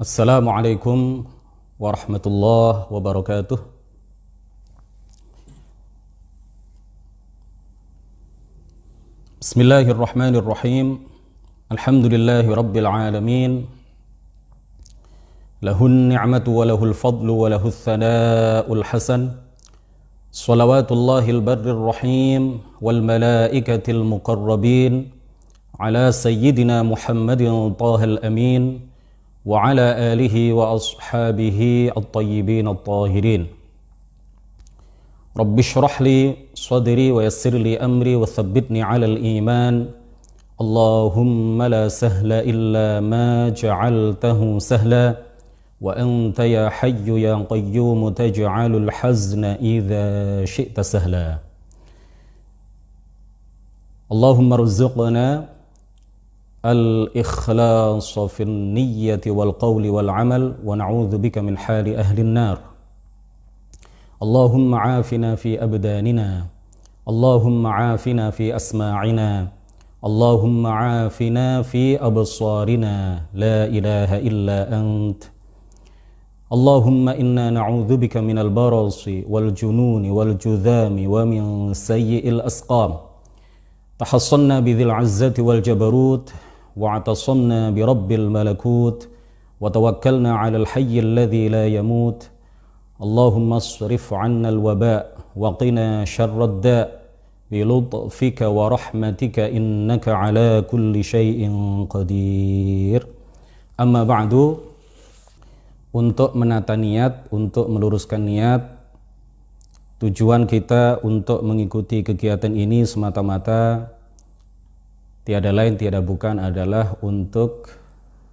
Assalamualaikum warahmatullahi wabarakatuh. Bismillahirrahmanirrahim. Alhamdulillahi rabbil alamin. Lahun ni'matu wa lahul fadlu wa lahul thana'ul hasan. Salawatullahil barrir rahim wal malaikatil muqarrabin ala sayyidina Muhammadin tahal amin wa ala alihi wa ashabihi at-tayyibin at-tahirin. Rabbi shrah li sadri wa yassir li amri wa thabbitni 'alal iman. Allahumma la sahla illa ma ja'altahu sahla wa anta ya hayyu ya qayyum taj'alul hazna idza syi'ta sahla. Allahumma rzuqna al-ikhlas fi an-niyyati wal qawli wal 'amal wa na'udzu bika min hali ahli an-nar. Allahumma 'afina fi abdanina, Allahumma 'afina fi asma'ina, Allahumma 'afina fi absarina, la ilaha illa ant. Allahumma inna na'udzu bika min al-barasi wal jununi wal judhami wa min sayyi'il asqam. Tahassanna bi dhil 'izzati wal jabarut واعتصمنا برب الملكوت وتوكلنا على الحي الذي لا يموت. اللهم اصرف عنا الوباء وقنا شر الداء بلطفك ورحمتك إنك على كل شيء قدير. Amma ba'du. Untuk menata niat, untuk meluruskan niat, tujuan kita untuk mengikuti kegiatan ini semata-mata tiada lain tiada bukan adalah untuk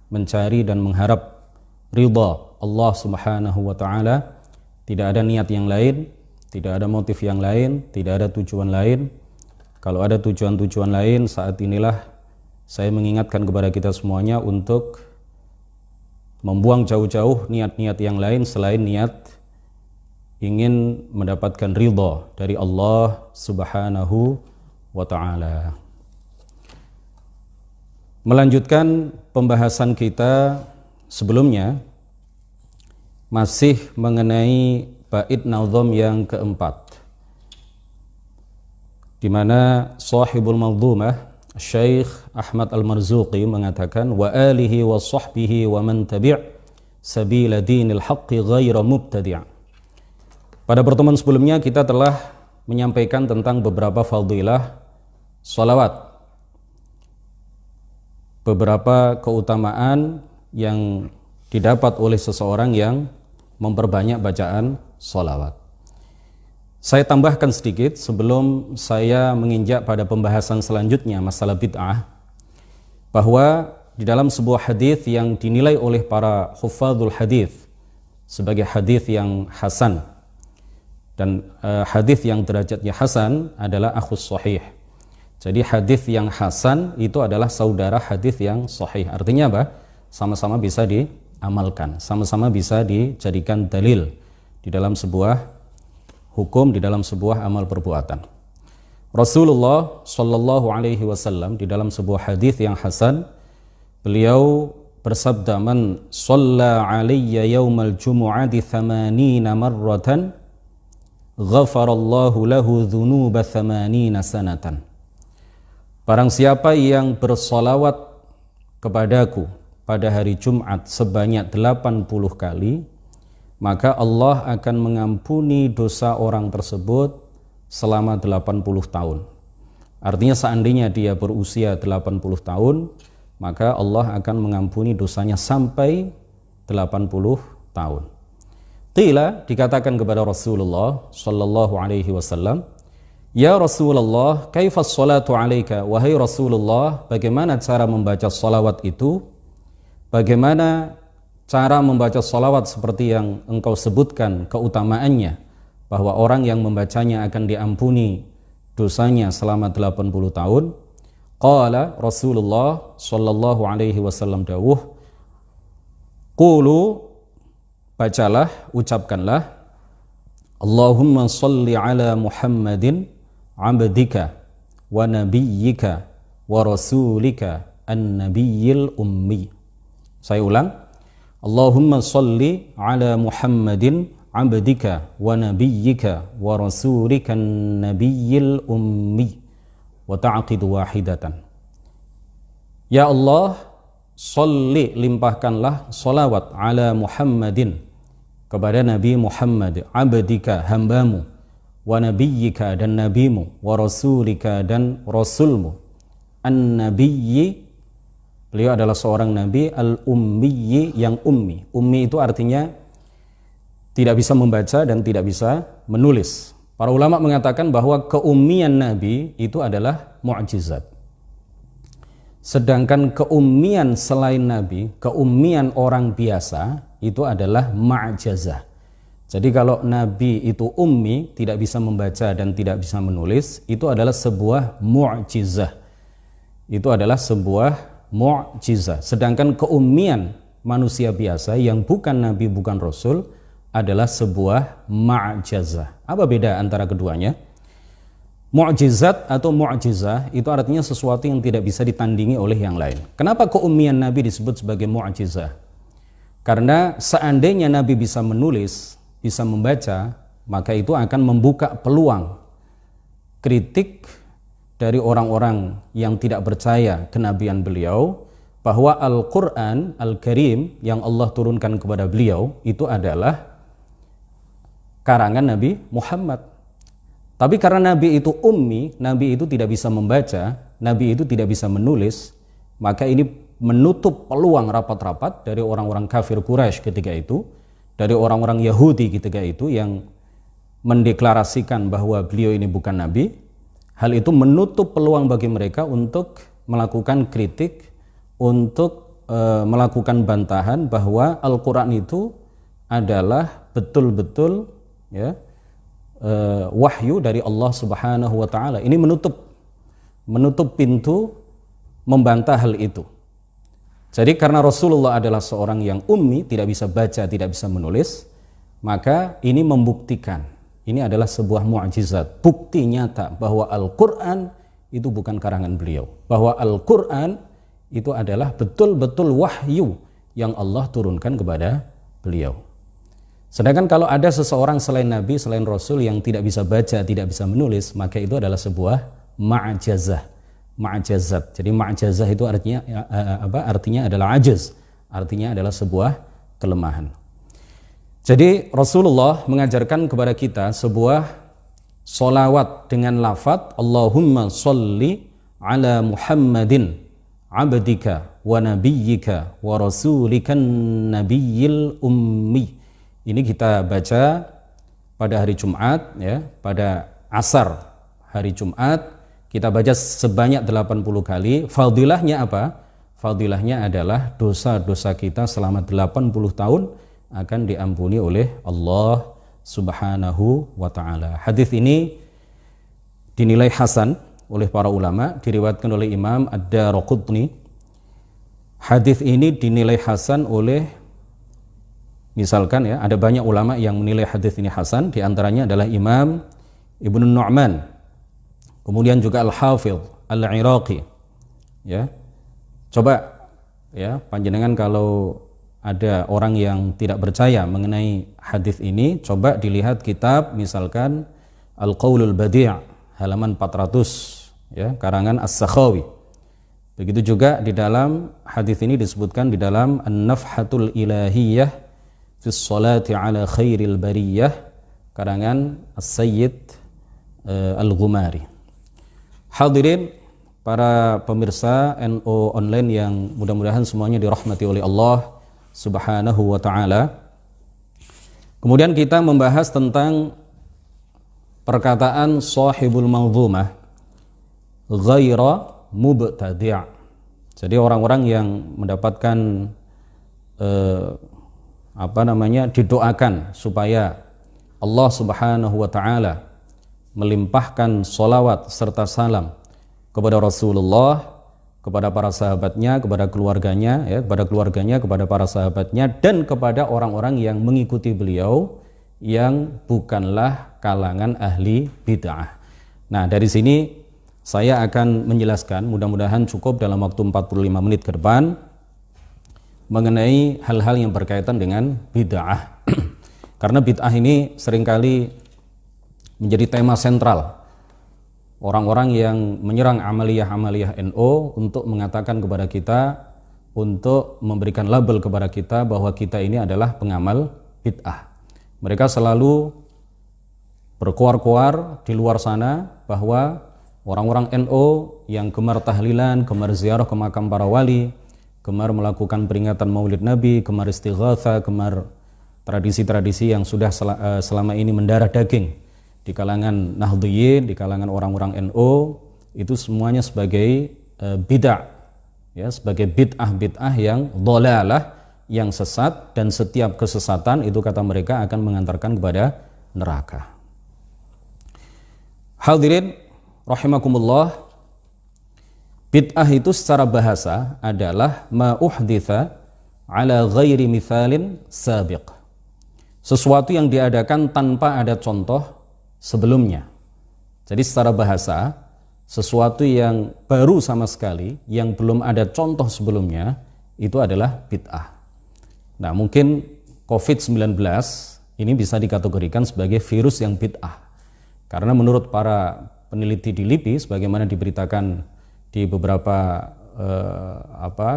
mencari dan mengharap ridha Allah Subhanahu wa taala. Tidak ada niat yang lain, tidak ada motif yang lain, tidak ada tujuan lain. Kalau ada tujuan-tujuan lain, saat inilah saya mengingatkan kepada kita semuanya untuk membuang jauh-jauh niat-niat yang lain selain niat ingin mendapatkan ridha dari Allah Subhanahu wa taala. Melanjutkan pembahasan kita sebelumnya, masih mengenai bait nazam yang keempat, di mana sahibul manzumah Syekh Ahmad Al-Marzuqi mengatakan wa alihi wa sahbihi wa man tabi' sabila dinil haqqi ghaira mubtadi'. Pada pertemuan sebelumnya kita telah menyampaikan tentang beberapa fadilah salawat, beberapa keutamaan yang didapat oleh seseorang yang memperbanyak bacaan sholawat. Saya tambahkan sedikit sebelum saya menginjak pada pembahasan selanjutnya masalah bid'ah, bahwa di dalam sebuah hadis yang dinilai oleh para hufadzul hadis sebagai hadis yang hasan, dan hadis yang derajatnya hasan adalah akhus sahih. Jadi hadis yang hasan itu adalah saudara hadis yang sahih. Artinya apa? Sama-sama bisa diamalkan, sama-sama bisa dijadikan dalil di dalam sebuah hukum, di dalam sebuah amal perbuatan. Rasulullah Shallallahu Alaihi Wasallam di dalam sebuah hadis yang hasan, beliau bersabda, "Man shalla alayya yaumal jumu'ati 80 marratan, ghafarallahu lahu dhunuba 80 sanatan." Barang siapa yang bersolawat kepadaku pada hari Jumat sebanyak 80 kali, maka Allah akan mengampuni dosa orang tersebut selama 80 tahun. Artinya seandainya dia berusia 80 tahun, maka Allah akan mengampuni dosanya sampai 80 tahun. Qila, dikatakan kepada Rasulullah sallallahu alaihi wasallam, "Ya Rasulullah, kaifas salatu alaika?" Wahai Rasulullah, bagaimana cara membaca salawat itu? Bagaimana cara membaca salawat seperti yang engkau sebutkan keutamaannya, bahwa orang yang membacanya akan diampuni dosanya selama 80 tahun? Qala Rasulullah sallallahu alaihi wasallam dawuh, "Qulu," bacalah, ucapkanlah, "Allahumma salli ala Muhammadin abdika wa nabiyyika wa rasulika an-nabiyyil ummi." Saya ulang, Allahumma salli ala Muhammadin abdika wa nabiyyika wa rasulika nabiyyil ummi wa ta'qidu wahidatan. Ya Allah, salli, limpahkanlah salawat ala Muhammadin, kepada Nabi Muhammad, abdika, hambamu, wa nabiyyika, dan nabimu, wa rasulika, dan rasulmu, an-nabiyyi, beliau adalah seorang nabi, al-ummiyyi, yang ummi. Ummi itu artinya tidak bisa membaca dan tidak bisa menulis. Para ulama mengatakan bahwa keummian nabi itu adalah mu'jizat. Sedangkan keummian selain nabi, keummian orang biasa, itu adalah ma'jazah. Jadi kalau nabi itu ummi, tidak bisa membaca dan tidak bisa menulis, itu adalah sebuah mu'jizah. Itu adalah sebuah mu'jizah. Sedangkan keummian manusia biasa yang bukan nabi, bukan rasul, adalah sebuah ma'jazah. Apa beda antara keduanya? Mu'jizat atau mu'jizah itu artinya sesuatu yang tidak bisa ditandingi oleh yang lain. Kenapa keummian nabi disebut sebagai mu'jizah? Karena seandainya nabi bisa menulis, bisa membaca, maka itu akan membuka peluang kritik dari orang-orang yang tidak percaya kenabian beliau, bahwa Al-Quran Al-Karim yang Allah turunkan kepada beliau itu adalah karangan Nabi Muhammad. Tapi karena Nabi itu ummi, Nabi itu tidak bisa membaca, Nabi itu tidak bisa menulis, maka ini menutup peluang rapat-rapat dari orang-orang kafir Quraisy ketika itu, dari orang-orang Yahudi ketika itu yang mendeklarasikan bahwa beliau ini bukan Nabi. Hal itu menutup peluang bagi mereka untuk melakukan kritik, untuk melakukan bantahan bahwa Al-Quran itu adalah betul-betul ya, wahyu dari Allah Subhanahu wa taala. Ini menutup pintu membantah hal itu. Jadi karena Rasulullah adalah seorang yang ummi, tidak bisa baca, tidak bisa menulis, maka ini membuktikan ini adalah sebuah mu'jizat, bukti nyata bahwa Al-Qur'an itu bukan karangan beliau, bahwa Al-Qur'an itu adalah betul-betul wahyu yang Allah turunkan kepada beliau. Sedangkan kalau ada seseorang selain Nabi, selain Rasul yang tidak bisa baca, tidak bisa menulis, maka itu adalah sebuah ma'jazah, ma'jazat. Jadi ma'jazah itu artinya apa? Artinya adalah ajaz, artinya adalah sebuah kelemahan. Jadi Rasulullah mengajarkan kepada kita sebuah solawat dengan lafaz Allahumma sholli ala Muhammadin abdika wa nabiyyika wa rasulikan nabiyyil ummi. Ini kita baca pada hari Jumat, ya, pada asar hari Jumat kita baca sebanyak 80 kali. Fadilahnya apa? Fadilahnya adalah dosa-dosa kita selama 80 tahun akan diampuni oleh Allah Subhanahu wa taala. Hadis ini dinilai hasan oleh para ulama, diriwayatkan oleh Imam Ad-Daraqutni. Hadis ini dinilai hasan oleh, misalkan ya, ada banyak ulama yang menilai hadis ini hasan, di antaranya adalah Imam Ibnu Nu'man, kemudian juga Al-Hafidh Al-Iraqi. Ya. Coba ya, panjenengan kalau ada orang yang tidak percaya mengenai hadis ini, coba dilihat kitab misalkan Al-Qaulul Badi' halaman 400, ya, karangan As-Sakhawi. Begitu juga di dalam hadis ini disebutkan di dalam An-Nafhatul Ilahiyah fi Sholati ala Khairil Bariyah, karangan As-Sayyid Al-Ghumari. Hadirin para pemirsa NO online yang mudah-mudahan semuanya dirahmati oleh Allah Subhanahu wa ta'ala. Kemudian kita membahas tentang perkataan sahibul manzumah ghaira mubtadi'. Jadi orang-orang yang mendapatkan didoakan supaya Allah Subhanahu wa ta'ala melimpahkan sholawat serta salam kepada Rasulullah, kepada para sahabatnya, kepada keluarganya, ya, kepada para sahabatnya, dan kepada orang-orang yang mengikuti beliau yang bukanlah kalangan ahli bid'ah. Nah, dari sini saya akan menjelaskan, mudah-mudahan cukup dalam waktu 45 menit ke depan, mengenai hal-hal yang berkaitan dengan bid'ah. Karena bid'ah ini seringkali menjadi tema sentral orang-orang yang menyerang amaliyah-amaliyah NU untuk mengatakan kepada kita, untuk memberikan label kepada kita bahwa kita ini adalah pengamal bid'ah. Mereka selalu berkoar-koar di luar sana bahwa orang-orang NU yang gemar tahlilan, gemar ziarah ke makam para wali, gemar melakukan peringatan Maulid Nabi, gemar istighatsah, gemar tradisi-tradisi yang sudah selama ini mendarah daging di kalangan Nahdliyin, di kalangan orang-orang NU, itu semuanya sebagai bid'ah, ya, sebagai bid'ah yang dhalalah, yang sesat, dan setiap kesesatan itu kata mereka akan mengantarkan kepada neraka. Hadirin rahimakumullah, bid'ah itu secara bahasa adalah ma uhditha ala ghairi mithalin sabiq, sesuatu yang diadakan tanpa ada contoh sebelumnya. Jadi secara bahasa, sesuatu yang baru sama sekali, yang belum ada contoh sebelumnya, itu adalah bid'ah. Nah, mungkin COVID-19 ini bisa dikategorikan sebagai virus yang bid'ah. Karena menurut para peneliti di LIPI, sebagaimana diberitakan di beberapa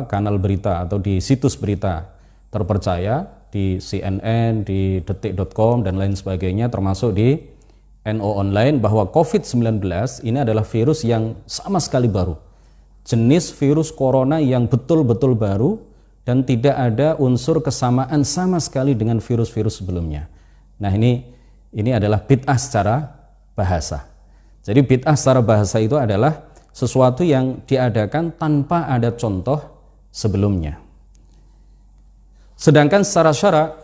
kanal berita atau di situs berita terpercaya, di CNN, di detik.com dan lain sebagainya, termasuk di NO Online, bahwa COVID-19 ini adalah virus yang sama sekali baru, jenis virus corona yang betul-betul baru dan tidak ada unsur kesamaan sama sekali dengan virus-virus sebelumnya. Nah, ini adalah bid'ah secara bahasa. Jadi bid'ah secara bahasa itu adalah sesuatu yang diadakan tanpa ada contoh sebelumnya. Sedangkan secara syara',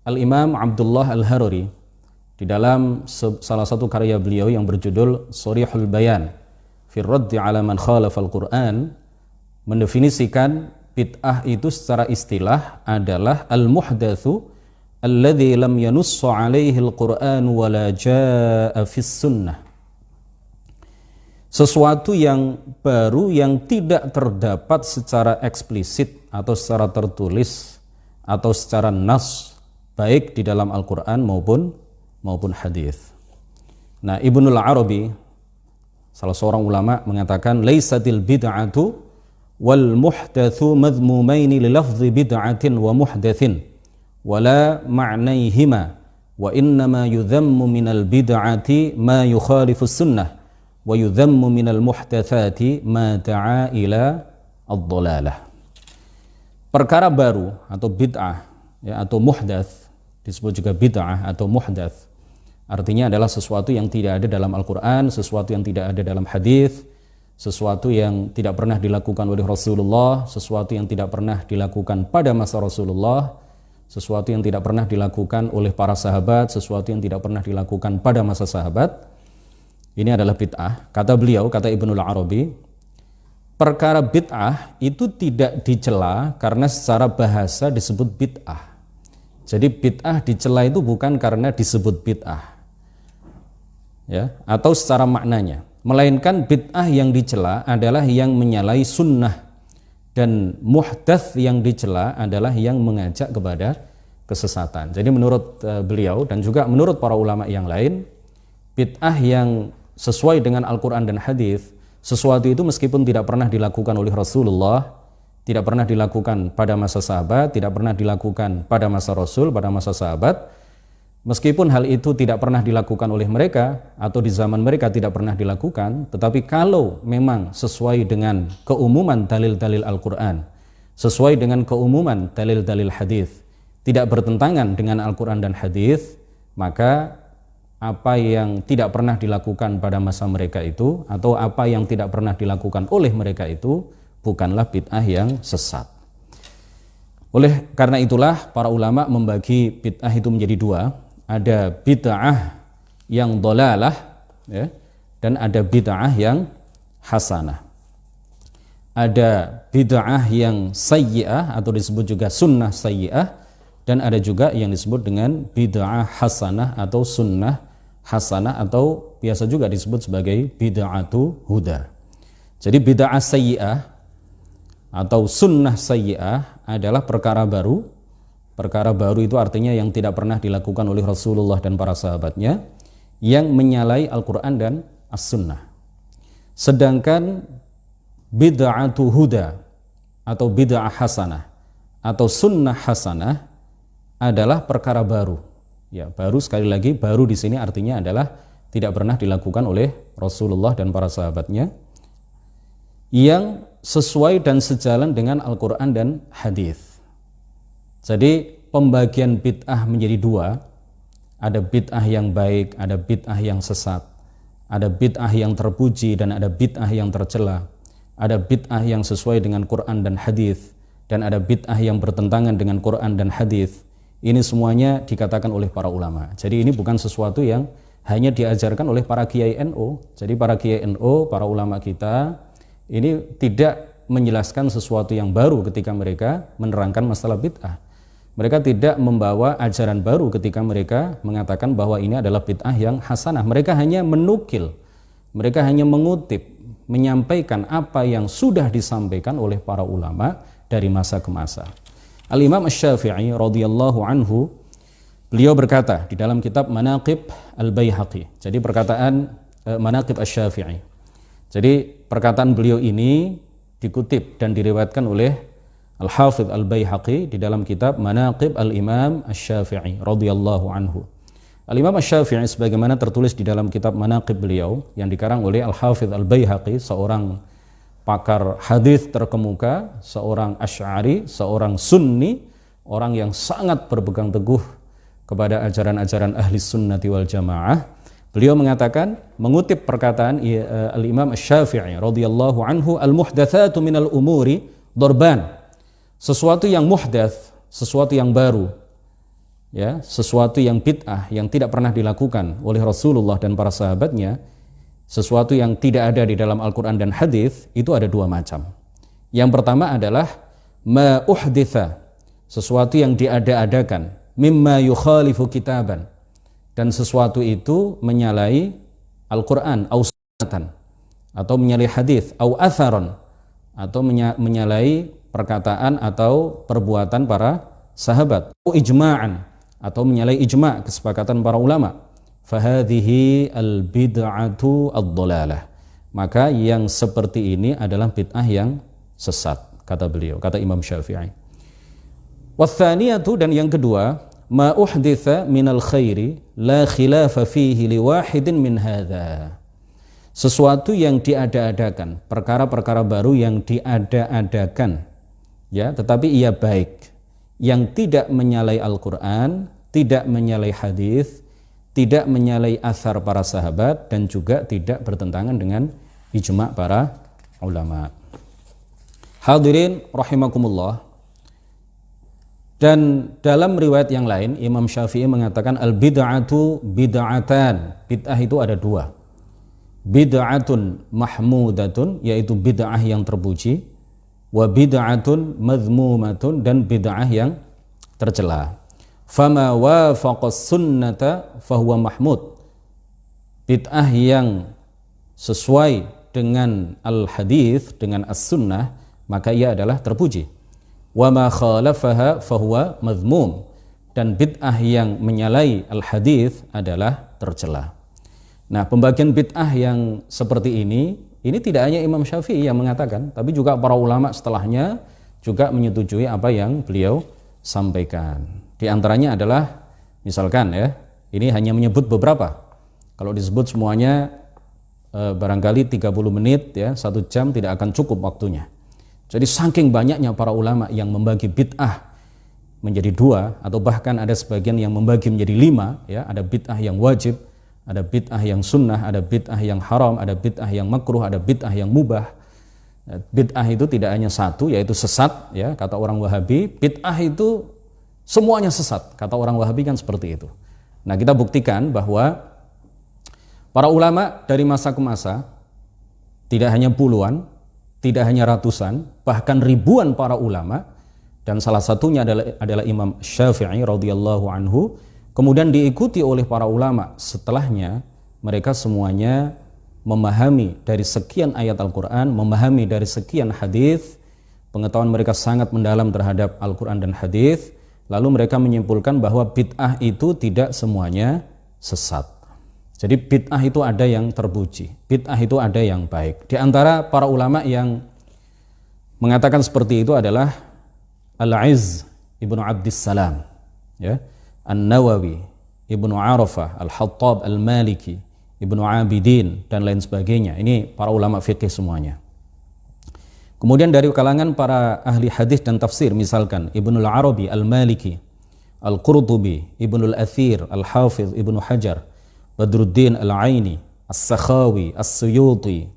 Al-Imam Abdullah Al-Haruri di dalam salah satu karya beliau yang berjudul Sharihul Bayan fi Raddi 'ala man khalafa al-Qur'an mendefinisikan bid'ah itu secara istilah adalah al-muhdatsu alladzi lam yanussu 'alaihi al-Qur'an wa la jaa'a fis sunnah. Sesuatu yang baru yang tidak terdapat secara eksplisit atau secara tertulis atau secara nas, baik di dalam Al-Quran maupun hadis. Nah, Ibnul Arabi, salah seorang ulama, mengatakan laisatil bid'atu wal muhdatsu madhmumaini li lafzi bid'atin wa muhdatsin wala ma'naihima wa innama yudhammu minal bid'ati ma yukhalifu sunnah wa yudhammu minal muhdatsati ma da'a ila ad-dhalalah. Perkara baru atau bid'ah, ya, atau muhdats, disebut juga bid'ah atau muhdats, artinya adalah sesuatu yang tidak ada dalam Al-Quran, sesuatu yang tidak ada dalam hadis, sesuatu yang tidak pernah dilakukan oleh Rasulullah, sesuatu yang tidak pernah dilakukan pada masa Rasulullah, sesuatu yang tidak pernah dilakukan oleh para sahabat, sesuatu yang tidak pernah dilakukan pada masa sahabat. Ini adalah bid'ah. Kata beliau, kata Ibnul Arabi, perkara bid'ah itu tidak dicela karena secara bahasa disebut bid'ah. Jadi bid'ah dicela itu bukan karena disebut bid'ah, ya, atau secara maknanya, melainkan bid'ah yang dicela adalah yang menyalahi sunnah, dan muhdats yang dicela adalah yang mengajak kepada kesesatan. Jadi menurut beliau dan juga menurut para ulama yang lain, bid'ah yang sesuai dengan Al-Quran dan hadis, sesuatu itu meskipun tidak pernah dilakukan oleh Rasulullah, tidak pernah dilakukan pada masa sahabat, tidak pernah dilakukan pada masa Rasul, pada masa sahabat, meskipun hal itu tidak pernah dilakukan oleh mereka atau di zaman mereka tidak pernah dilakukan, tetapi kalau memang sesuai dengan keumuman dalil-dalil Al-Quran, sesuai dengan keumuman dalil-dalil hadis, tidak bertentangan dengan Al-Quran dan hadis, maka apa yang tidak pernah dilakukan pada masa mereka itu atau apa yang tidak pernah dilakukan oleh mereka itu bukanlah bid'ah yang sesat. Oleh karena itulah para ulama membagi bid'ah itu menjadi dua. Ada bid'ah yang dhalalah, ya, dan ada bid'ah yang hasanah. Ada bid'ah yang sayyi'ah atau disebut juga sunnah sayyi'ah, dan ada juga yang disebut dengan bid'ah hasanah atau sunnah hasanah, atau biasa juga disebut sebagai bid'atu huda. Jadi bid'ah sayyi'ah atau sunnah sayyi'ah adalah perkara baru. Perkara baru itu artinya yang tidak pernah dilakukan oleh Rasulullah dan para sahabatnya, yang menyalahi Al-Quran dan As-Sunnah. Sedangkan bid'atu huda atau bid'ah hasanah atau sunnah hasanah adalah perkara baru. Ya, baru, sekali lagi, baru di sini artinya adalah tidak pernah dilakukan oleh Rasulullah dan para sahabatnya, yang sesuai dan sejalan dengan Al-Quran dan hadis. Jadi pembagian bid'ah menjadi dua. Ada bid'ah yang baik, ada bid'ah yang sesat. Ada bid'ah yang terpuji dan ada bid'ah yang tercela. Ada bid'ah yang sesuai dengan Quran dan hadis, dan ada bid'ah yang bertentangan dengan Quran dan hadis. Ini semuanya dikatakan oleh para ulama. Jadi ini bukan sesuatu yang hanya diajarkan oleh para kiai NU. Jadi para kiai NU, para ulama kita ini tidak menjelaskan sesuatu yang baru ketika mereka menerangkan masalah bid'ah. Mereka tidak membawa ajaran baru ketika mereka mengatakan bahwa ini adalah bid'ah yang hasanah. Mereka hanya menukil, mereka hanya mengutip, menyampaikan apa yang sudah disampaikan oleh para ulama dari masa ke masa. Al-Imam Asy-Syafi'i radhiyallahu anhu, beliau berkata di dalam kitab Manaqib Al-Baihaqi. Jadi perkataan Manaqib Asy-Syafi'i. Jadi perkataan beliau ini dikutip dan diriwayatkan oleh Al-Hafidh Al-Baihaqi di dalam kitab Manaqib Al-Imam Asy-Syafi'i radhiyallahu anhu. Al-Imam Asy-Syafi'i sebagaimana tertulis di dalam kitab Manaqib beliau yang dikarang oleh Al-Hafidh Al-Baihaqi, seorang pakar hadis terkemuka, seorang Asy'ari, seorang Sunni, orang yang sangat berpegang teguh kepada ajaran-ajaran ahli sunnati wal jamaah. Beliau mengatakan, mengutip perkataan Al-Imam Asy-Syafi'i radhiyallahu anhu, al-muhdatsatu minal umuri darban. Sesuatu yang muhdats, sesuatu yang baru, ya, sesuatu yang bid'ah yang tidak pernah dilakukan oleh Rasulullah dan para sahabatnya, sesuatu yang tidak ada di dalam Al-Quran dan hadis, itu ada dua macam. Yang pertama adalah ma uhditsa, sesuatu yang diada-adakan, mimma yukhalifu kitaban, dan sesuatu itu menyalahi Al-Quran au sunnatan, atau menyalahi hadis, au atharon, atau menyalahi perkataan atau perbuatan para sahabat, au ijma'an, atau menyalahi ijma', kesepakatan para ulama. Fahadhihi al-bid'atu ad-dhalalah. Maka yang seperti ini adalah bid'ah yang sesat, kata beliau, kata Imam Syafi'i. Wathaniyatu, dan yang kedua, ma uhditsa minal khairi la khilafa fihi liwahidin min hadza. Sesuatu yang diada-adakan, perkara-perkara baru yang diada-adakan, ya, tetapi ia baik, yang tidak menyalahi Al-Quran, tidak menyalahi hadis, tidak menyalahi athar para sahabat, dan juga tidak bertentangan dengan ijma' para ulama. Hadirin rahimakumullah. Dan dalam riwayat yang lain, Imam Syafi'i mengatakan al-bid'atu bid'atan. Bid'ah itu ada dua. Bid'atun mahmudatun, yaitu bid'ah yang terpuji, wa bid'atun madhmumatun, dan bid'ah yang tercela. Fama wafaqas sunnata fahuwa mahmud. Bid'ah yang sesuai dengan al-hadis, dengan as-sunnah, maka ia adalah terpuji. Wa ma khalafaha fahuwa madhmum, dan bid'ah yang menyalahi al-hadis adalah tercela. Nah, pembagian bid'ah yang seperti ini tidak hanya Imam Syafi'i yang mengatakan, tapi juga para ulama setelahnya juga menyetujui apa yang beliau sampaikan. Di antaranya adalah, misalkan ya, ini hanya menyebut beberapa. Kalau disebut semuanya barangkali 30 menit ya, 1 jam tidak akan cukup waktunya. Jadi saking banyaknya para ulama yang membagi bid'ah menjadi 2, atau bahkan ada sebagian yang membagi menjadi 5 ya, ada bid'ah yang wajib, ada bid'ah yang sunnah, ada bid'ah yang haram, ada bid'ah yang makruh, ada bid'ah yang mubah. Bid'ah itu tidak hanya satu, yaitu sesat ya, kata orang Wahabi. Bid'ah itu semuanya sesat, kata orang Wahabi kan seperti itu. Nah, kita buktikan bahwa para ulama dari masa ke masa, tidak hanya puluhan, tidak hanya ratusan, bahkan ribuan para ulama, dan salah satunya adalah Imam Syafi'i radhiyallahu anhu, kemudian diikuti oleh para ulama setelahnya. Mereka semuanya memahami dari sekian ayat Al-Quran, memahami dari sekian hadis, pengetahuan mereka sangat mendalam terhadap Al-Quran dan hadis, lalu mereka menyimpulkan bahwa bid'ah itu tidak semuanya sesat. Jadi bid'ah itu ada yang terpuji, bid'ah itu ada yang baik. Di antara para ulama yang mengatakan seperti itu adalah Al-Izz Ibnu Abdissalam, ya, An-Nawawi, Ibnu Arafah, Al-Hattab Al-Maliki, Ibnu Abidin, dan lain sebagainya. Ini para ulama fikih semuanya. Kemudian dari kalangan para ahli hadis dan tafsir, misalkan Ibnu Al-Arabi Al-Maliki, Al-Qurtubi, Ibnu Al-Athir, Al-Hafiz, Ibnu Hajar, Badruddin Al-Aini, As-Sakhawi, As-Suyuti,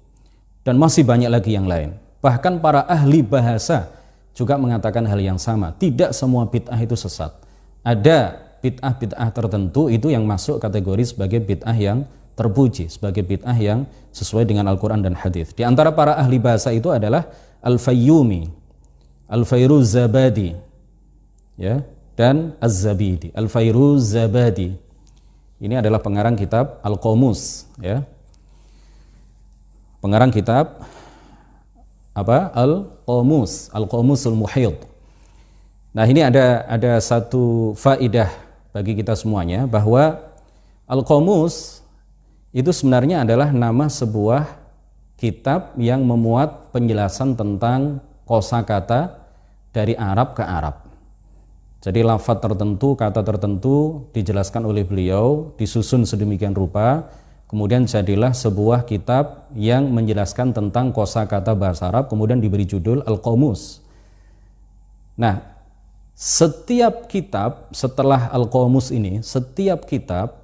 dan masih banyak lagi yang lain. Bahkan para ahli bahasa juga mengatakan hal yang sama. Tidak semua bid'ah itu sesat. Ada bid'ah-bid'ah tertentu itu yang masuk kategori sebagai bid'ah yang terpuji, sebagai bid'ah yang sesuai dengan Al-Quran dan hadis. Di antara para ahli bahasa itu adalah Al-Fayyumi, Al-Fayruz-Zabadi, ya, dan Az-Zabidi. Al-Fayruz-Zabadi ini adalah pengarang kitab Al-Qamus, ya. Pengarang kitab apa? Al-Qamus, Al-Qamusul Muhit. Nah, ini ada satu faidah bagi kita semuanya, bahwa Al-Qamus itu sebenarnya adalah nama sebuah kitab yang memuat penjelasan tentang kosakata dari Arab ke Arab. Jadi lafaz tertentu, kata tertentu dijelaskan oleh beliau, disusun sedemikian rupa, kemudian jadilah sebuah kitab yang menjelaskan tentang kosakata bahasa Arab, kemudian diberi judul Al-Qamus. Nah, setiap kitab setelah Al-Qamus ini, setiap kitab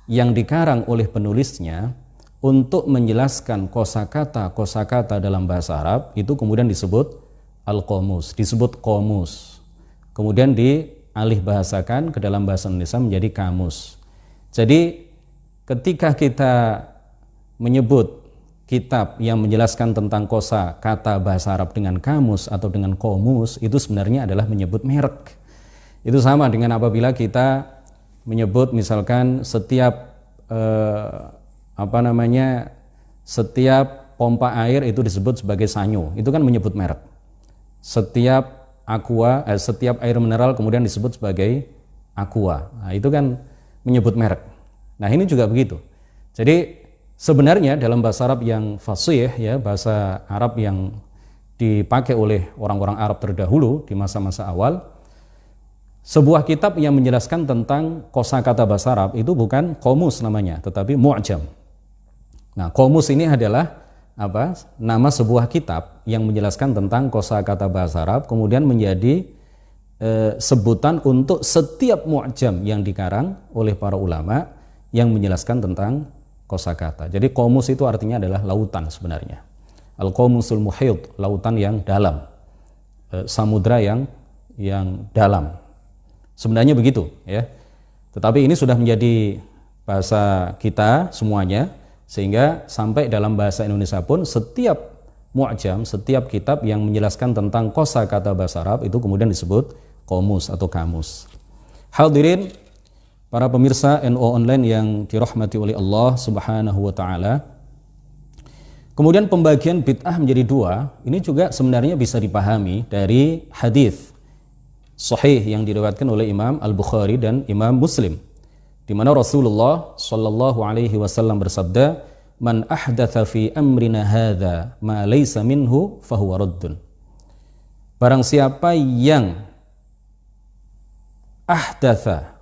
yang dikarang oleh penulisnya untuk menjelaskan kosakata dalam bahasa Arab itu kemudian disebut Al-Qamus, disebut Qamus. Kemudian dialih bahasakan ke dalam bahasa Indonesia menjadi kamus. Jadi ketika kita menyebut kitab yang menjelaskan tentang kosakata bahasa Arab dengan kamus atau dengan qamus, itu sebenarnya adalah menyebut merek. Itu sama dengan apabila kita menyebut misalkan setiap setiap pompa air itu disebut sebagai sanyo, itu kan menyebut merek. Setiap setiap air mineral kemudian disebut sebagai aqua, nah, itu kan menyebut merek. Nah, ini juga begitu. Jadi sebenarnya dalam bahasa Arab yang fasih, ya, bahasa Arab yang dipakai oleh orang-orang Arab terdahulu di masa-masa awal, sebuah kitab yang menjelaskan tentang kosakata bahasa Arab itu bukan qamus namanya, tetapi mu'jam. Nah, qamus ini adalah nama sebuah kitab yang menjelaskan tentang kosakata bahasa Arab, kemudian menjadi sebutan untuk setiap mu'jam yang dikarang oleh para ulama yang menjelaskan tentang kosakata. Jadi qamus itu artinya adalah lautan sebenarnya. Al-Qamusul Muhit, lautan yang dalam, samudra yang dalam. Sebenarnya begitu, ya. Tetapi ini sudah menjadi bahasa kita semuanya, sehingga sampai dalam bahasa Indonesia pun setiap mu'jam, setiap kitab yang menjelaskan tentang kosakata bahasa Arab itu kemudian disebut qamus atau kamus. Hadirin para pemirsa NO Online yang dirahmati oleh Allah Subhanahu wa taala. Kemudian pembagian bid'ah menjadi dua, ini juga sebenarnya bisa dipahami dari hadis sahih yang diriwayatkan oleh Imam Al-Bukhari dan Imam Muslim, di mana Rasulullah sallallahu alaihi wasallam bersabda, "Man ahdatsa fi amrina hadza ma laysa minhu fahuwa raddun." Barang siapa yang ahdatsa,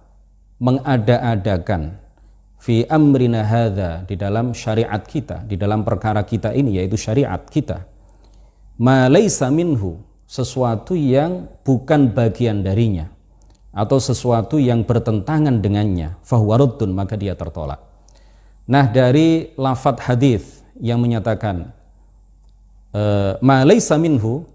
mengada-adakan, fi amrina hadza, di dalam syariat kita, di dalam perkara kita ini, yaitu syariat kita, ma laysa minhu, sesuatu yang bukan bagian darinya atau sesuatu yang bertentangan dengannya, fahuwa raddun, maka dia tertolak. Nah, dari lafadz hadis yang menyatakan ma laysa minhu,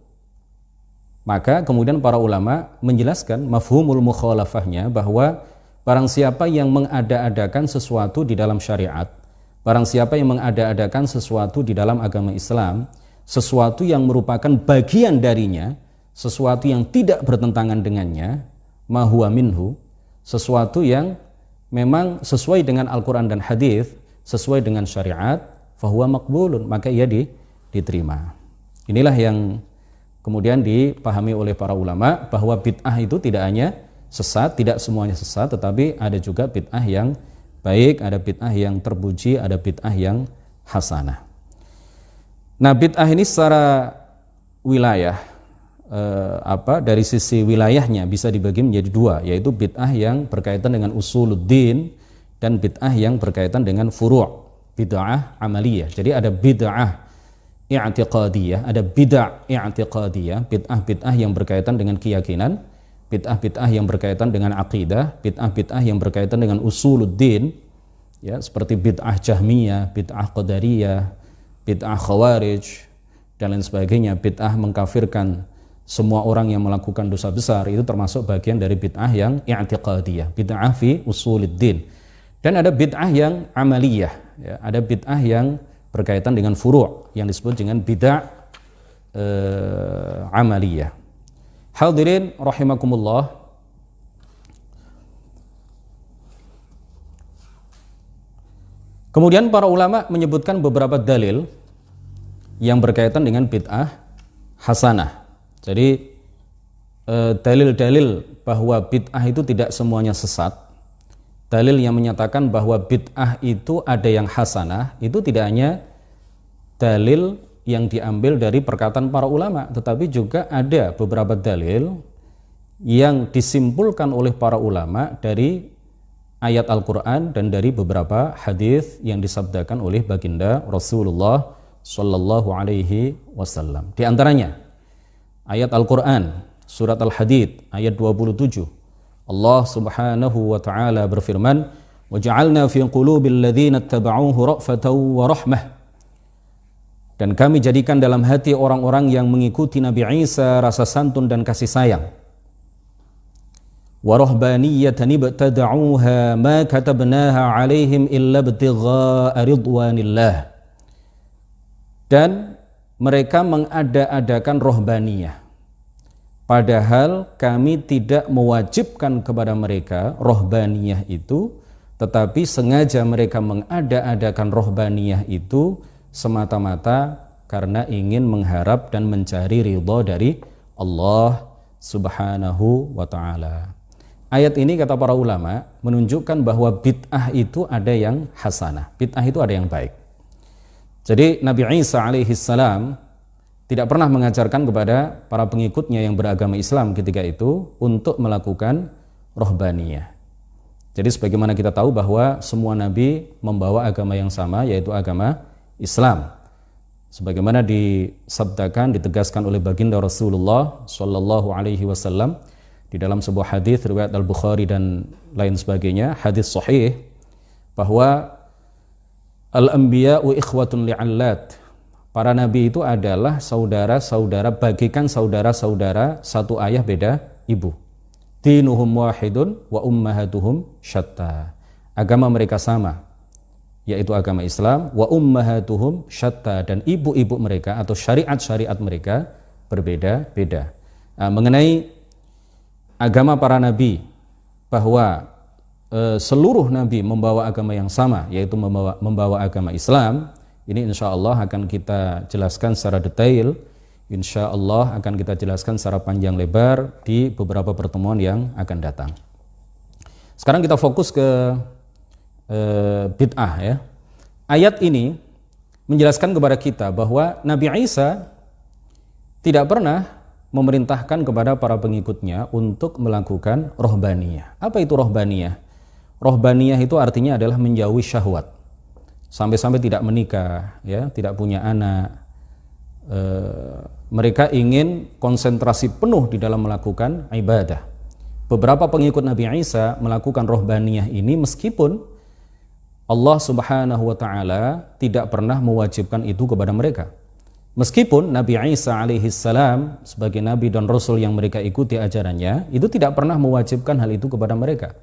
maka kemudian para ulama menjelaskan mafhumul mukhalafahnya, bahwa barang siapa yang mengada-adakan sesuatu di dalam syariat, barang siapa yang mengada-adakan sesuatu di dalam agama Islam, sesuatu yang merupakan bagian darinya, sesuatu yang tidak bertentangan dengannya, ma huwa minhu, sesuatu yang memang sesuai dengan Al-Quran dan hadis, sesuai dengan syariat, fahuwa maqbulun, maka ia diterima. Inilah yang kemudian dipahami oleh para ulama bahwa bid'ah itu tidak hanya sesat, tidak semuanya sesat, tetapi ada juga bid'ah yang baik, ada bid'ah yang terpuji, ada bid'ah yang hasanah. Nah, bid'ah ini secara wilayah dari sisi wilayahnya bisa dibagi menjadi dua, yaitu bid'ah yang berkaitan dengan usuluddin dan bid'ah yang berkaitan dengan furu', bid'ah amaliyah. Jadi ada bid'ah i'tiqadiyah, ada bid'ah i'tiqadiyah, bid'ah yang berkaitan dengan keyakinan, bid'ah yang berkaitan dengan akidah, bid'ah yang berkaitan dengan usuluddin, ya, seperti bid'ah Jahmiyah, bid'ah Qadariyah, bid'ah Khawarij dan lain sebagainya. Bid'ah mengkafirkan semua orang yang melakukan dosa besar, itu termasuk bagian dari bid'ah yang i'tiqadiyah, bid'ah fi usuluddin. Dan ada bid'ah yang amaliyah, ya, ada bid'ah yang berkaitan dengan furu' yang disebut dengan bid'ah amaliyah. Hadirin rahimakumullah, kemudian para ulama menyebutkan beberapa dalil yang berkaitan dengan bid'ah hasanah. Jadi dalil-dalil bahwa bid'ah itu tidak semuanya sesat, dalil yang menyatakan bahwa bid'ah itu ada yang hasanah, itu tidak hanya dalil yang diambil dari perkataan para ulama, tetapi juga ada beberapa dalil yang disimpulkan oleh para ulama dari ayat Al-Quran dan dari beberapa hadis yang disabdakan oleh baginda Rasulullah Sallallahu Alaihi Wasallam. Di antaranya ayat Al-Quran surat Al-Hadid ayat 27, Allah Subhanahu wa taala berfirman, "Waja'alna fi qulubil ladzina ittaba'uhu ra'fatan wa rahmah." Dan kami jadikan dalam hati orang-orang yang mengikuti Nabi Isa rasa santun dan kasih sayang. Wa rahbaniyatan ibtada'uha ma katabnaha 'alaihim illa ibtigha'a ridwanillah. Dan mereka mengada-adakan rohbaniyah, padahal kami tidak mewajibkan kepada mereka rohbaniyah itu, tetapi sengaja mereka mengada-adakan rohbaniyah itu semata-mata karena ingin mengharap dan mencari ridha dari Allah Subhanahu wa ta'ala. Ayat ini kata para ulama menunjukkan bahwa bid'ah itu ada yang hasanah, bid'ah itu ada yang baik. Jadi Nabi Isa alaihissalam tidak pernah mengajarkan kepada para pengikutnya yang beragama Islam ketika itu untuk melakukan rohbaniyah. Jadi sebagaimana kita tahu bahwa semua nabi membawa agama yang sama, yaitu agama Islam. Sebagaimana disabdakan, ditegaskan oleh baginda Rasulullah Sallallahu Alaihi Wasallam di dalam sebuah hadis riwayat Al-Bukhari dan lain sebagainya, hadis sahih, bahwa al-anbiya'u ikhwatun li'allat, para nabi itu adalah saudara-saudara, bagikan saudara-saudara satu ayah beda ibu. Dinuhum wahidun wa ummahatuhum syatta, agama mereka sama, yaitu agama Islam, wa ummahatuhum syatta, dan ibu-ibu mereka atau syariat-syariat mereka berbeda-beda. Mengenai agama para nabi, bahwa seluruh nabi membawa agama yang sama, yaitu membawa agama Islam, ini insya Allah akan kita jelaskan secara detail, insya Allah akan kita jelaskan secara panjang lebar di beberapa pertemuan yang akan datang. Sekarang kita fokus ke bid'ah, ya. Ayat ini menjelaskan kepada kita bahwa Nabi Isa tidak pernah memerintahkan kepada para pengikutnya untuk melakukan rohbaniyah. Apa itu rohbaniyah? Rohbaniyah itu artinya adalah menjauhi syahwat, sampai-sampai tidak menikah, ya, tidak punya anak. Mereka ingin konsentrasi penuh di dalam melakukan ibadah. Beberapa pengikut Nabi Isa melakukan rohbaniyah ini meskipun Allah Subhanahu wa ta'ala tidak pernah mewajibkan itu kepada mereka. Meskipun Nabi Isa alaihissalam sebagai Nabi dan Rasul yang mereka ikuti ajarannya, itu tidak pernah mewajibkan hal itu kepada mereka.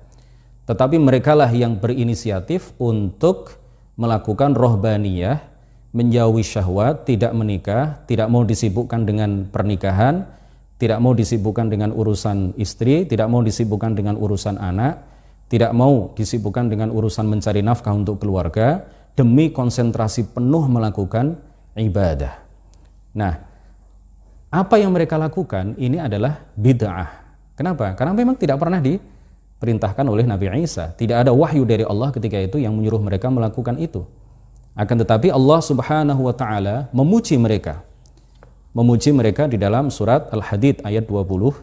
Tetapi merekalah yang berinisiatif untuk melakukan rohbaniyah, menjauhi syahwat, tidak menikah, tidak mau disibukkan dengan pernikahan, tidak mau disibukkan dengan urusan istri, tidak mau disibukkan dengan urusan anak, tidak mau disibukkan dengan urusan mencari nafkah untuk keluarga, demi konsentrasi penuh melakukan ibadah. Nah, apa yang mereka lakukan ini adalah bid'ah. Kenapa? Karena memang tidak pernah diperintahkan oleh Nabi Isa. Tidak ada wahyu dari Allah ketika itu yang menyuruh mereka melakukan itu. Akan tetapi Allah Subhanahu wa taala memuji mereka. Memuji mereka di dalam surat Al-Hadid ayat 27.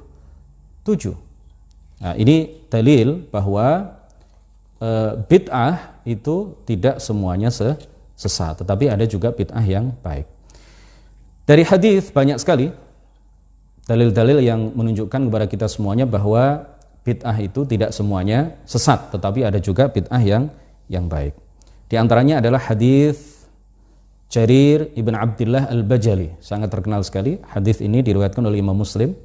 Nah, ini dalil bahwa bid'ah itu tidak semuanya sesat, tetapi ada juga bid'ah yang baik. Dari hadis banyak sekali dalil-dalil yang menunjukkan kepada kita semuanya bahwa bid'ah itu tidak semuanya sesat, tetapi ada juga bid'ah yang baik. Di antaranya adalah hadis Jarir ibn Abdullah al-Bajali, sangat terkenal sekali. Hadis ini diriwayatkan oleh Imam Muslim.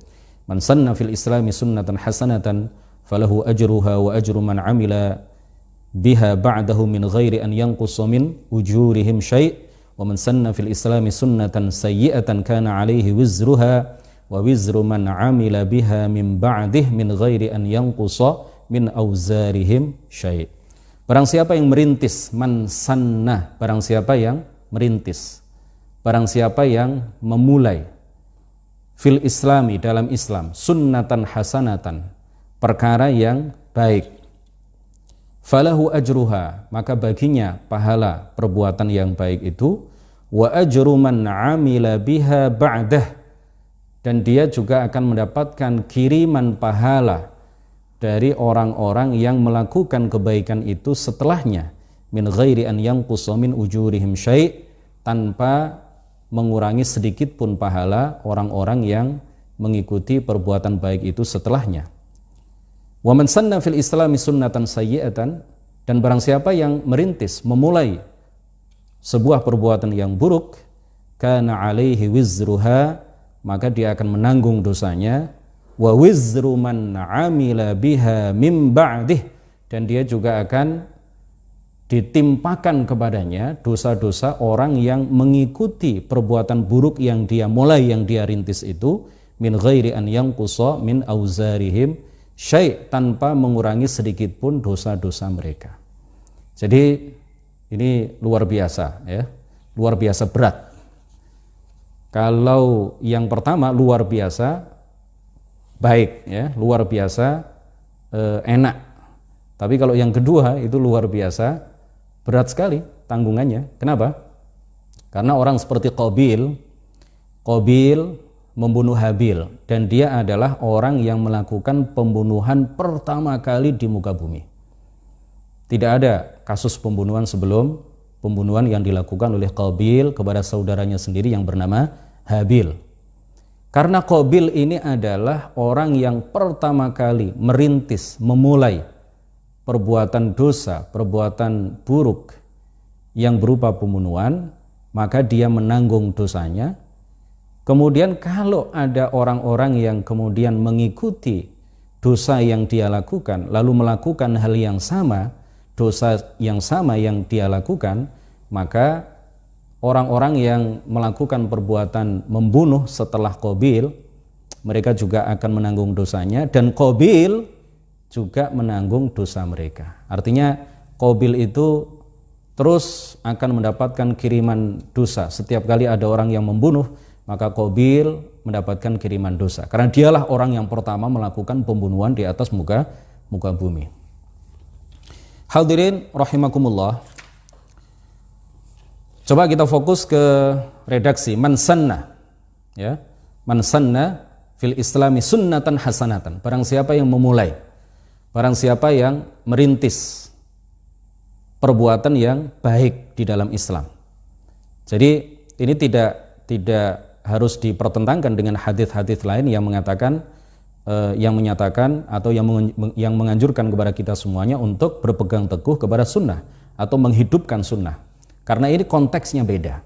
Man sanna fil Islami sunnatan hasanatan falahu ajruha wa ajru man amila biha ba'dahu min ghairi an yanqusa min ujurihim syai'. Wa man sanna fil Islami sunnatan sayyi'atan kana 'alaihi wizruha wa wizru man 'amila biha min ba'dih min ghairi an yanqusa min auzarihim syai'. Barang siapa yang merintis, man sanna, barang siapa yang merintis, barang siapa yang memulai fil Islami, dalam Islam, sunnatan hasanatan, perkara yang baik, falahu ajruha, maka baginya pahala perbuatan yang baik itu, wa ajru man amila biha ba'dah, dan dia juga akan mendapatkan kiriman pahala dari orang-orang yang melakukan kebaikan itu setelahnya, min ghairi an yanqusa min ujurihim syai', tanpa mengurangi sedikit pun pahala orang-orang yang mengikuti perbuatan baik itu setelahnya. Wa man sanna fil Islami sunnatan sayyi'atan, dan barang siapa yang merintis, memulai sebuah perbuatan yang buruk, kana 'alaihi wizruha, maka dia akan menanggung dosanya, wa wizru man 'amila biha mim ba'dih, dan dia juga akan ditimpakan kepadanya dosa-dosa orang yang mengikuti perbuatan buruk yang dia mulai, yang dia rintis itu, min ghairi an yanqusa min auzarihim syai', tanpa mengurangi sedikit pun dosa-dosa mereka. Jadi ini luar biasa, ya, luar biasa berat. Kalau yang pertama luar biasa baik, ya, luar biasa enak. Tapi kalau yang kedua itu luar biasa berat sekali tanggungannya. Kenapa? Karena orang seperti Qabil membunuh Habil, dan dia adalah orang yang melakukan pembunuhan pertama kali di muka bumi. Tidak ada kasus pembunuhan sebelum pembunuhan yang dilakukan oleh Qabil kepada saudaranya sendiri yang bernama Habil. Karena Qabil ini adalah orang yang pertama kali merintis, memulai perbuatan dosa, perbuatan buruk yang berupa pembunuhan, maka dia menanggung dosanya. Kemudian kalau ada orang-orang yang kemudian mengikuti dosa yang dia lakukan, lalu melakukan hal yang sama, dosa yang sama yang dia lakukan, maka orang-orang yang melakukan perbuatan membunuh setelah Qabil, mereka juga akan menanggung dosanya, dan Qabil juga menanggung dosa mereka. Artinya Qabil itu terus akan mendapatkan kiriman dosa. Setiap kali ada orang yang membunuh, maka Qabil mendapatkan kiriman dosa, karena dialah orang yang pertama melakukan pembunuhan di atas muka bumi. Hadirin rahimakumullah, coba kita fokus ke redaksi man sanna, ya, man sanna fil Islami sunnatan hasanatan, barang siapa yang memulai, barang siapa yang merintis perbuatan yang baik di dalam Islam. Jadi ini tidak harus dipertentangkan dengan hadis-hadis lain yang mengatakan, yang menyatakan atau yang menganjurkan kepada kita semuanya untuk berpegang teguh kepada sunnah atau menghidupkan sunnah, karena ini konteksnya beda.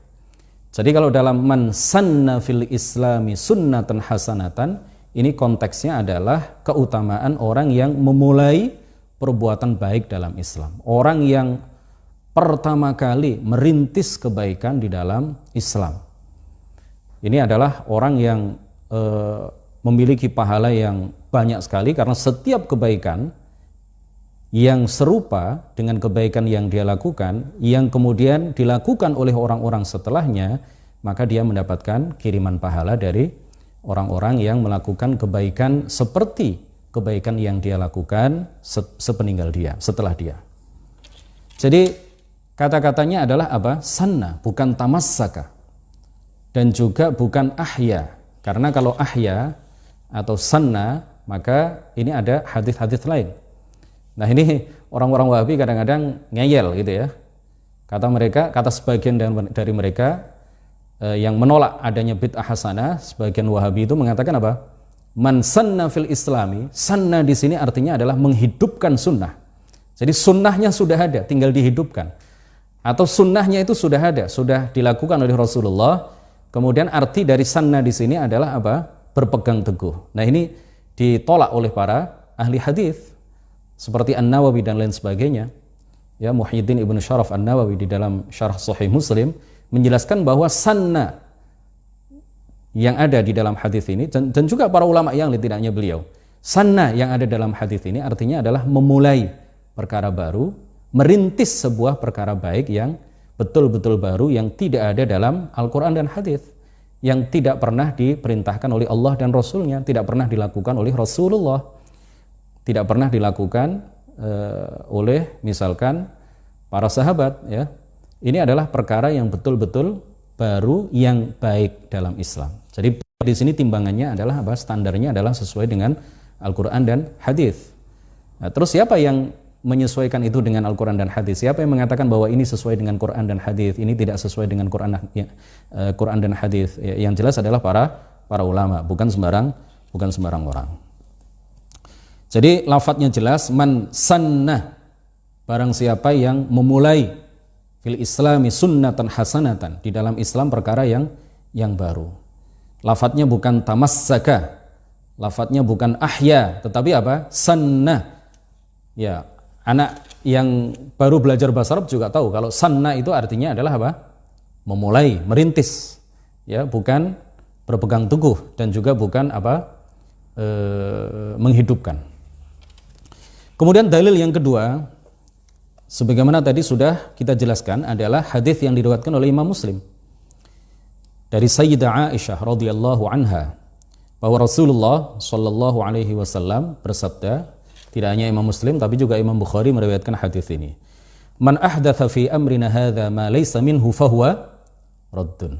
Jadi kalau dalam man sanna fil Islami sunnatan hasanatan, ini konteksnya adalah keutamaan orang yang memulai perbuatan baik dalam Islam, orang yang pertama kali merintis kebaikan di dalam Islam. Ini adalah orang yang memiliki pahala yang banyak sekali, karena setiap kebaikan yang serupa dengan kebaikan yang dia lakukan, yang kemudian dilakukan oleh orang-orang setelahnya, maka dia mendapatkan kiriman pahala dari orang-orang yang melakukan kebaikan seperti kebaikan yang dia lakukan sepeninggal dia, setelah dia. Jadi kata-katanya adalah apa? Sanna, bukan tamassaka. Dan juga bukan ahya. Karena kalau ahya atau sanna, maka ini ada hadis-hadis lain. Nah, ini orang-orang Wahabi kadang-kadang ngeyel gitu ya. Kata sebagian dari mereka yang menolak adanya bid'ah hasanah, sebagian Wahabi itu mengatakan apa? Man sanna fil islami, sanna di sini artinya adalah menghidupkan sunnah. Jadi sunnahnya sudah ada, tinggal dihidupkan. Atau sunnahnya itu sudah ada, sudah dilakukan oleh Rasulullah. Kemudian arti dari sanna di sini adalah apa? Berpegang teguh. Nah, ini ditolak oleh para ahli hadis seperti An-Nawawi dan lain sebagainya. Ya, Muhyiddin Ibnu Syaraf An-Nawawi di dalam Syarah Sahih Muslim menjelaskan bahwa sanna yang ada di dalam hadis ini, dan juga para ulama yang lain, tidak hanya beliau, sanna yang ada dalam hadis ini artinya adalah memulai perkara baru, merintis sebuah perkara baik yang betul-betul baru, yang tidak ada dalam Al-Quran dan hadis, yang tidak pernah diperintahkan oleh Allah dan Rasulnya, tidak pernah dilakukan oleh Rasulullah, tidak pernah dilakukan oleh misalkan para sahabat. Ya, ini adalah perkara yang betul-betul baru, yang baik dalam Islam. Jadi di sini timbangannya adalah apa? Standarnya adalah sesuai dengan Al-Quran dan hadis. Nah, terus siapa yang menyesuaikan itu dengan Al-Quran dan hadis? Siapa yang mengatakan bahwa ini sesuai dengan Quran dan hadis, ini tidak sesuai dengan Quran dan hadis? Yang jelas adalah para ulama, bukan sembarang orang. Jadi lafadznya jelas, man sanna, barang siapa yang memulai fil islami sunnatan hasanatan, di dalam Islam perkara yang baru. Lafadznya bukan tamassaka, lafadznya bukan ahya, tetapi apa? Sanna. Ya, anak yang baru belajar bahasa Arab juga tahu kalau sanna itu artinya adalah apa? Memulai, merintis. Ya, bukan berpegang teguh, dan juga bukan apa? Menghidupkan. Kemudian dalil yang kedua, sebagaimana tadi sudah kita jelaskan, adalah hadis yang diriwayatkan oleh Imam Muslim dari Sayyidah Aisyah radhiyallahu anha, bahwa Rasulullah sallallahu alaihi wasallam bersabda, tidak hanya Imam Muslim tapi juga Imam Bukhari meriwayatkan hadis ini. Man ahdatha fi amrina hadza ma laysa minhu fahuwa raddun.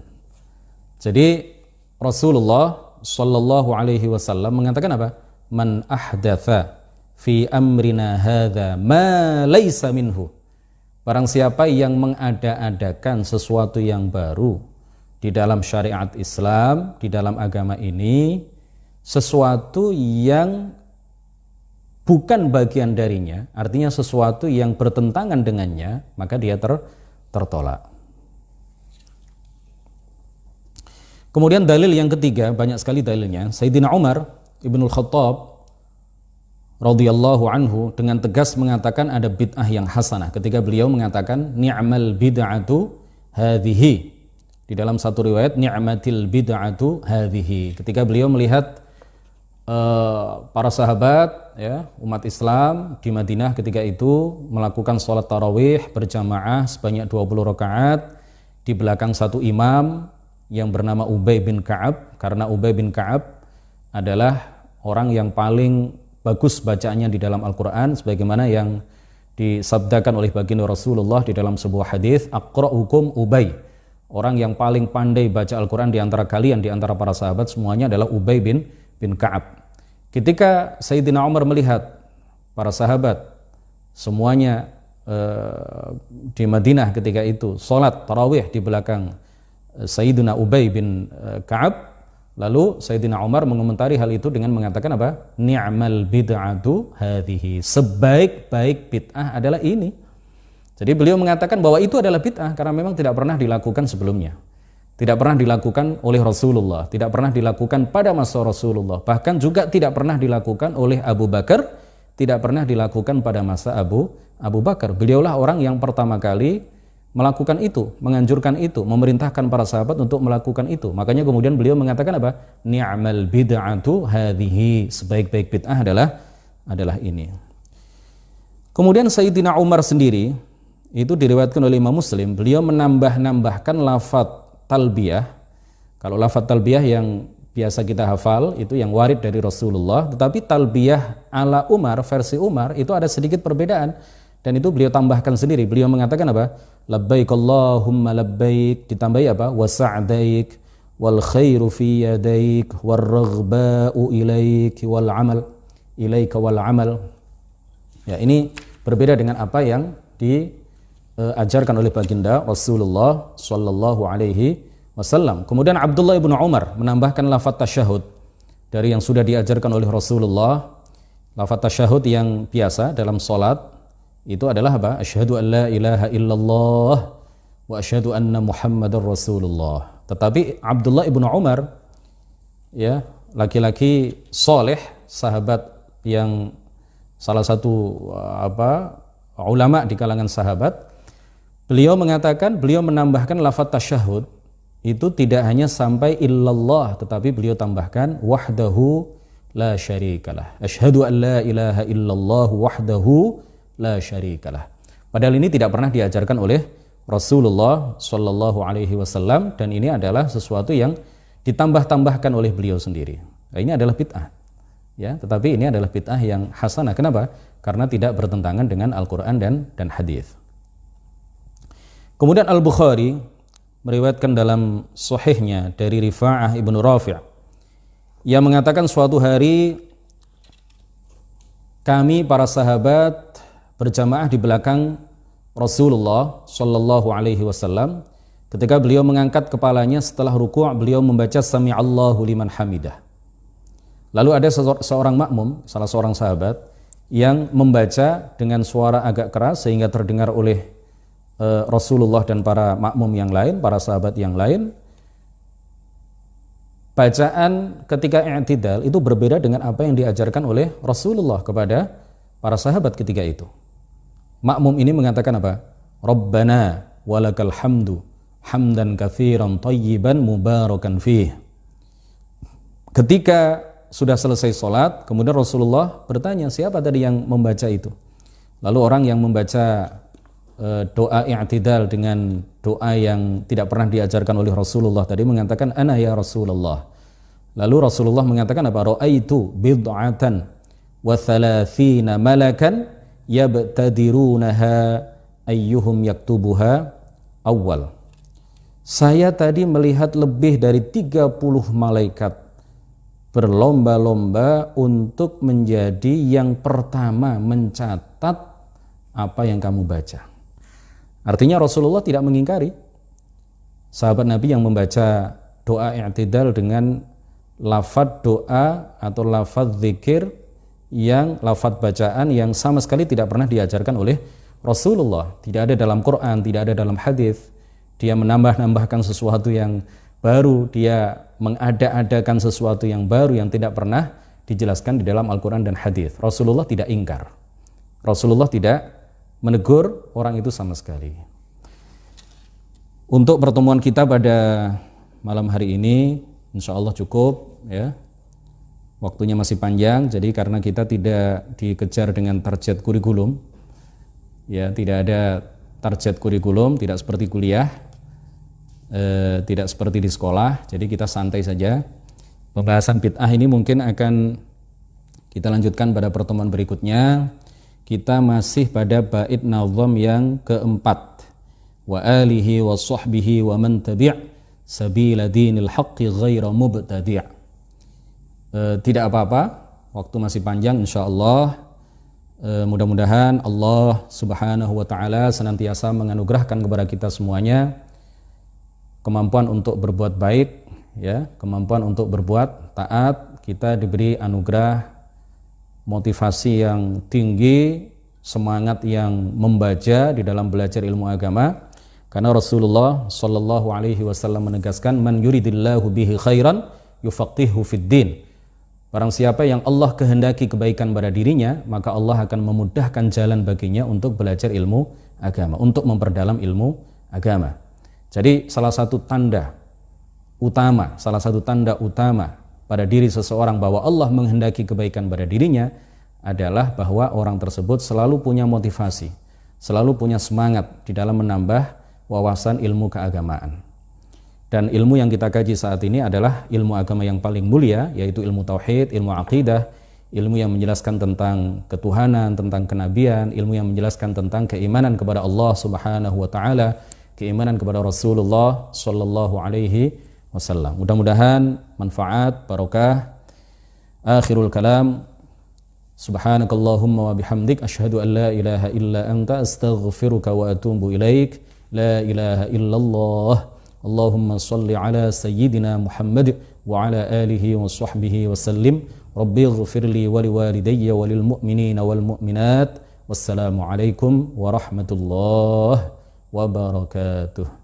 Jadi Rasulullah sallallahu alaihi wasallam mengatakan apa? Man ahdatha fi amrina hadza ma laysa minhu. Barang siapa yang mengada-adakan sesuatu yang baru di dalam syariat Islam, di dalam agama ini, sesuatu yang bukan bagian darinya, artinya sesuatu yang bertentangan dengannya, maka dia tertolak. Kemudian dalil yang ketiga, banyak sekali dalilnya. Sayyidina Umar Ibnul Khattab radhiyallahu anhu dengan tegas mengatakan ada bid'ah yang hasanah ketika beliau mengatakan ni'mal bid'atu hadhihi. Di dalam satu riwayat ni'matil bid'atu hadhihi. Ketika beliau melihat para sahabat, ya, umat Islam di Madinah ketika itu melakukan sholat tarawih berjamaah sebanyak 20 rakaat di belakang satu imam yang bernama Ubay bin Ka'ab, karena Ubay bin Ka'ab adalah orang yang paling bagus bacaannya di dalam Al-Quran, sebagaimana yang disabdakan oleh baginda Rasulullah di dalam sebuah hadis, aqra'ukum Ubay, orang yang paling pandai baca Al-Quran di antara kalian, di antara para sahabat semuanya adalah Ubay bin Ka'ab. Ketika Sayyidina Umar melihat para sahabat semuanya di Madinah ketika itu sholat tarawih di belakang Sayyidina Ubay bin Ka'ab, lalu Sayyidina Umar mengomentari hal itu dengan mengatakan apa? Ni'mal bid'atu hadhihi. Sebaik-baik bid'ah adalah ini. Jadi beliau mengatakan bahwa itu adalah bid'ah karena memang tidak pernah dilakukan sebelumnya. Tidak pernah dilakukan oleh Rasulullah, tidak pernah dilakukan pada masa Rasulullah, bahkan juga tidak pernah dilakukan oleh Abu Bakar, tidak pernah dilakukan pada masa Abu Bakar. Beliaulah orang yang pertama kali melakukan itu, menganjurkan itu, memerintahkan para sahabat untuk melakukan itu. Makanya kemudian beliau mengatakan apa? Ni'mal bid'atu hadhihi. Sebaik-baik bid'ah adalah ini. Kemudian Sayyidina Umar sendiri, itu diriwayatkan oleh Imam Muslim, beliau menambahkan lafaz talbiyah. Kalau lafaz talbiyah yang biasa kita hafal, itu yang warid dari Rasulullah. Tetapi talbiyah ala Umar, versi Umar, itu ada sedikit perbedaan. Dan itu beliau tambahkan sendiri. Beliau mengatakan apa? Labbaik Allahumma labbaik, ditambahi apa? Wa sa'daik, wal khairu fi yadaik, wal raghba'u ilaik, wal amal ilaika wal amal. Ya, ini berbeda dengan apa yang diajarkan oleh baginda Rasulullah sallallahu alaihi wasallam. Kemudian Abdullah ibnu Umar menambahkan lafaz tasyahud dari yang sudah diajarkan oleh Rasulullah. Lafaz tasyahud yang biasa dalam salat itu adalah apa? Asyhadu an la ilaha illallah wa asyhadu anna Muhammadar Rasulullah. Tetapi Abdullah ibnu Umar, ya, laki-laki soleh, sahabat yang salah satu ulama di kalangan sahabat, beliau mengatakan, beliau menambahkan lafaz tasyahud itu tidak hanya sampai illallah, tetapi beliau tambahkan wahdahu la syarikalah. Asyhadu an la ilaha illallah wahdahu la syarikalah. Padahal ini tidak pernah diajarkan oleh Rasulullah sallallahu alaihi wasallam, dan ini adalah sesuatu yang ditambah-tambahkan oleh beliau sendiri. Nah, ini adalah bid'ah. Ya, tetapi ini adalah bid'ah yang hasanah. Kenapa? Karena tidak bertentangan dengan Al-Qur'an dan hadis. Kemudian Al-Bukhari meriwayatkan dalam sahihnya dari Rifa'ah ibnu Rafi', yang mengatakan suatu hari kami para sahabat berjamaah di belakang Rasulullah sallallahu alaihi wasallam. Ketika beliau mengangkat kepalanya setelah ruku', beliau membaca sami'allahu liman hamidah. Lalu ada seorang makmum, salah seorang sahabat, yang membaca dengan suara agak keras sehingga terdengar oleh Rasulullah dan para makmum yang lain, para sahabat yang lain. Bacaan ketika i'tidal itu berbeda dengan apa yang diajarkan oleh Rasulullah kepada para sahabat ketika itu. Makmum ini mengatakan apa? Rabbana walakal hamdu hamdan katsiran thayyiban mubarakan fih. Ketika sudah selesai sholat, kemudian Rasulullah bertanya, siapa tadi yang membaca itu? Lalu orang yang membaca doa i'tidal dengan doa yang tidak pernah diajarkan oleh Rasulullah tadi mengatakan, ana ya Rasulullah. Lalu Rasulullah mengatakan apa? Ra'aitu bid'atan wa thalathina malakan yabtadirunaha ayyuhum yaktubuha awal. Saya tadi melihat lebih dari 30 malaikat berlomba-lomba untuk menjadi yang pertama mencatat apa yang kamu baca. Artinya Rasulullah tidak mengingkari sahabat Nabi yang membaca doa i'tidal dengan lafaz doa atau lafaz zikir yang lafaz bacaan yang sama sekali tidak pernah diajarkan oleh Rasulullah. Tidak ada dalam Quran, tidak ada dalam hadis. Dia menambah-nambahkan sesuatu yang baru, dia mengada-adakan sesuatu yang baru yang tidak pernah dijelaskan di dalam Al-Quran dan hadis. Rasulullah tidak ingkar. Rasulullah tidak menegur orang itu sama sekali. Untuk pertemuan kita pada malam hari ini, insya Allah cukup, ya. Waktunya masih panjang, jadi karena kita tidak dikejar dengan target kurikulum, ya, tidak ada target kurikulum, tidak seperti kuliah, tidak seperti di sekolah, jadi kita santai saja. Pembahasan bid'ah ini mungkin akan kita lanjutkan pada pertemuan berikutnya. Kita masih pada bait nazam yang keempat, wa alihi wa sahbihi wa man tabi' sabila dinil haqqi ghaira mubtadi'. Tidak apa-apa, waktu masih panjang insyaallah. Mudah-mudahan Allah subhanahu wa ta'ala senantiasa menganugerahkan kepada kita semuanya kemampuan untuk berbuat baik, ya, kemampuan untuk berbuat taat. Kita diberi anugerah motivasi yang tinggi, semangat yang membaja di dalam belajar ilmu agama, karena Rasulullah sallallahu alaihi wasallam menegaskan, man yuridillahu bihi khairan yufaqihu fid din. Barang siapa yang Allah kehendaki kebaikan pada dirinya, maka Allah akan memudahkan jalan baginya untuk belajar ilmu agama, untuk memperdalam ilmu agama. Jadi salah satu tanda utama pada diri seseorang bahwa Allah menghendaki kebaikan pada dirinya adalah bahwa orang tersebut selalu punya motivasi, selalu punya semangat di dalam menambah wawasan ilmu keagamaan. Dan ilmu yang kita kaji saat ini adalah ilmu agama yang paling mulia, yaitu ilmu tauhid, ilmu akidah, ilmu yang menjelaskan tentang ketuhanan, tentang kenabian, ilmu yang menjelaskan tentang keimanan kepada Allah Subhanahu wa taala, keimanan kepada Rasulullah sallallahu alaihi wasallam. Mudah-mudahan manfaat, barokah. Akhirul kalam, subhanakallahumma wa bihamdik asyhadu an la ilaha illa anta astaghfiruka wa atubu ilaik. La ilaha illallah. Allahumma salli ala sayyidina Muhammad wa ala alihi wa sahbihi wa sallim. Rabbi ighfirli wa liwalidayya wa lil mu'minina wal mu'minat. Wassalamu alaikum warahmatullahi wabarakatuh.